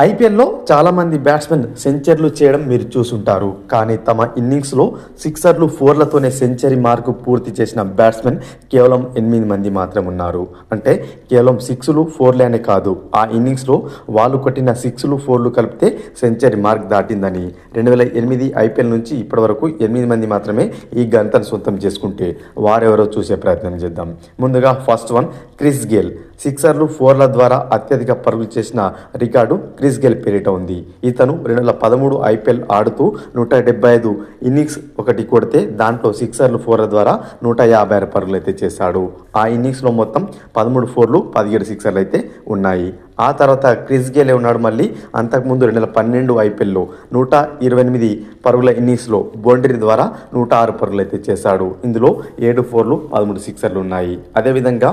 ఐపీఎల్లో చాలామంది బ్యాట్స్మెన్ సెంచరీలు చేయడం మీరు చూసుంటారు. కానీ తమ ఇన్నింగ్స్లో సిక్సర్లు, ఫోర్లతోనే సెంచరీ మార్కు పూర్తి చేసిన బ్యాట్స్మెన్ కేవలం 8 మంది మాత్రం ఉన్నారు. అంటే కేవలం సిక్స్లు, ఫోర్లే అనే కాదు, ఆ ఇన్నింగ్స్లో వాళ్ళు కొట్టిన సిక్స్లు, ఫోర్లు కలిపితే సెంచరీ మార్క్ దాటిందని 2008 ఐపీఎల్ నుంచి ఇప్పటి వరకు 8 మంది మాత్రమే ఈ గంటను సొంతం చేసుకుంటే వారెవరో చూసే ప్రయత్నం చేద్దాం. ముందుగా ఫస్ట్ వన్ క్రిస్ గేల్. సిక్సర్లు, ఫోర్ల ద్వారా అత్యధిక పరుగులు చేసిన రికార్డు క్రిస్ గేల్ పేరిట ఉంది. ఇతను 2013 ఐపీఎల్ ఆడుతూ 175 ఇన్నింగ్స్ ఒకటి కొడితే దాంట్లో సిక్సర్లు, ఫోర్ల ద్వారా 156 పరుగులు అయితే చేశాడు. ఆ ఇన్నింగ్స్లో మొత్తం 13 ఫోర్లు, 17 సిక్సర్లు అయితే ఉన్నాయి. ఆ తర్వాత క్రిస్ గేలే ఉన్నాడు. మళ్ళీ అంతకుముందు 2012 ఐపీఎల్లో 128 పరుగుల ఇన్నింగ్స్లో బౌండరీ ద్వారా 106 పరుగులు అయితే చేశాడు. ఇందులో 7 ఫోర్లు, 13 సిక్సర్లు ఉన్నాయి. అదేవిధంగా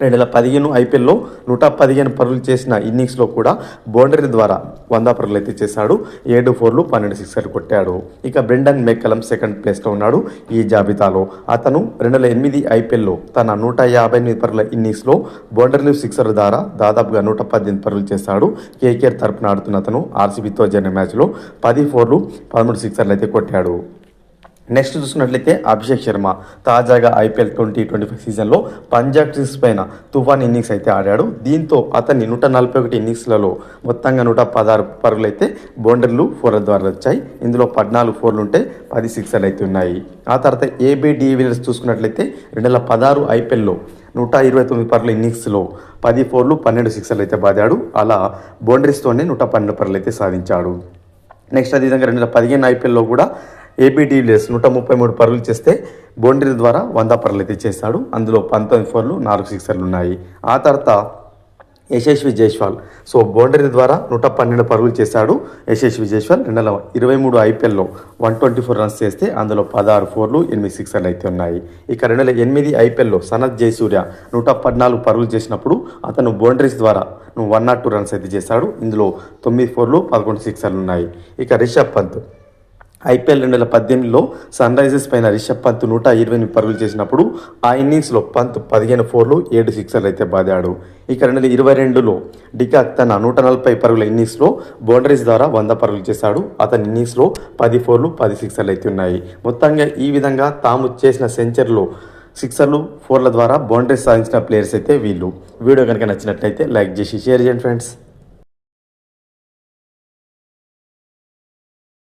2015 ఐపీఎల్లో 115 పరుగులు చేసిన ఇన్నింగ్స్లో కూడా బౌండరీ ద్వారా 100 పరుగులు అయితే చేశాడు. 7 ఫోర్లు, 12 సిక్సర్లు కొట్టాడు. ఇక బ్రెండన్ మెక్కలం సెకండ్ ప్లేస్లో ఉన్నాడు ఈ జాబితాలో. అతను 2008 ఐపీఎల్లో తన 158 పరుగుల ఇన్నింగ్స్లో బౌండరీలు, సిక్సర్ల ద్వారా దాదాపుగా 118 పరుగులు చేశాడు. కేకేఆర్ తరపున ఆడుతున్న అతను ఆర్సీబీతో జరిగిన మ్యాచ్లో 10 ఫోర్లు, 13 సిక్సర్లు అయితే కొట్టాడు. నెక్స్ట్ చూసుకున్నట్లయితే అభిషేక్ శర్మ తాజాగా ఐపీఎల్ 2025 సీజన్లో పంజాబ్ కింగ్స్ పైన తుఫాన్ ఇన్నింగ్స్ అయితే ఆడాడు. దీంతో అతన్ని 141 ఇన్నింగ్స్లలో మొత్తంగా 116 పరుగులు అయితే బౌండరీలు, ఫోర్ల ద్వారా వచ్చాయి. ఇందులో 14 ఫోర్లు ఉంటే 10 సిక్సర్లు అయితే ఉన్నాయి. ఆ తర్వాత ఏబీ డివిలియర్స్ చూసుకున్నట్లయితే 2016 ఐపీఎల్లో 129 పరుగుల ఇన్నింగ్స్లో 10 ఫోర్లు, 12 సిక్సర్లు అయితే బాదాడు. అలా బౌండరీస్తోనే 112 పరుగులు అయితే సాధించాడు. నెక్స్ట్ అదేవిధంగా 2015 ఐపీఎల్లో కూడా ఏబీ డివిలియర్స్ 133 పరుగులు చేస్తే బౌండరీ ద్వారా 100 పరుగులు అయితే చేశాడు. అందులో 19 ఫోర్లు, 4 సిక్సర్లు ఉన్నాయి. ఆ తర్వాత యశస్వి జైస్వాల్ బౌండరీ ద్వారా 112 పరుగులు చేశాడు. యశస్వి జైస్వాల్ 2023 ఐపీఎల్లో 124 రన్స్ చేస్తే అందులో 16 ఫోర్లు, 8 సిక్సర్లు అయితే ఉన్నాయి. ఇక 2008 ఐపీఎల్లో సనత్ జయసూర్య 114 పరుగులు చేసినప్పుడు అతను బౌండరీస్ ద్వారా 102 రన్స్ అయితే చేశాడు. ఇందులో 9 ఫోర్లు, 11 సిక్సర్లు ఉన్నాయి. ఇక రిషబ్ పంత్ ఐపీఎల్ 2018లో సన్ రైజర్స్ పైన రిషబ్ పంత్ 128 పరుగులు చేసినప్పుడు ఆ ఇన్నింగ్స్లో పంత్ 15 ఫోర్లు, 7 సిక్సర్లు అయితే బాదాడు. ఇక 2022లో డికాక్ తన 140 పరుగుల ఇన్నింగ్స్లో బౌండరీస్ ద్వారా 100 పరుగులు చేశాడు. అతని ఇన్నింగ్స్లో 10 ఫోర్లు, 10 సిక్సర్లు అయితే ఉన్నాయి. మొత్తంగా ఈ విధంగా తాము చేసిన సెంచరీలో సిక్సర్లు, ఫోర్ల ద్వారా బౌండరీస్ సాధించిన ప్లేయర్స్ అయితే వీళ్ళు. వీడియో కనుక నచ్చినట్లయితే లైక్ చేసి షేర్ చేయండి ఫ్రెండ్స్.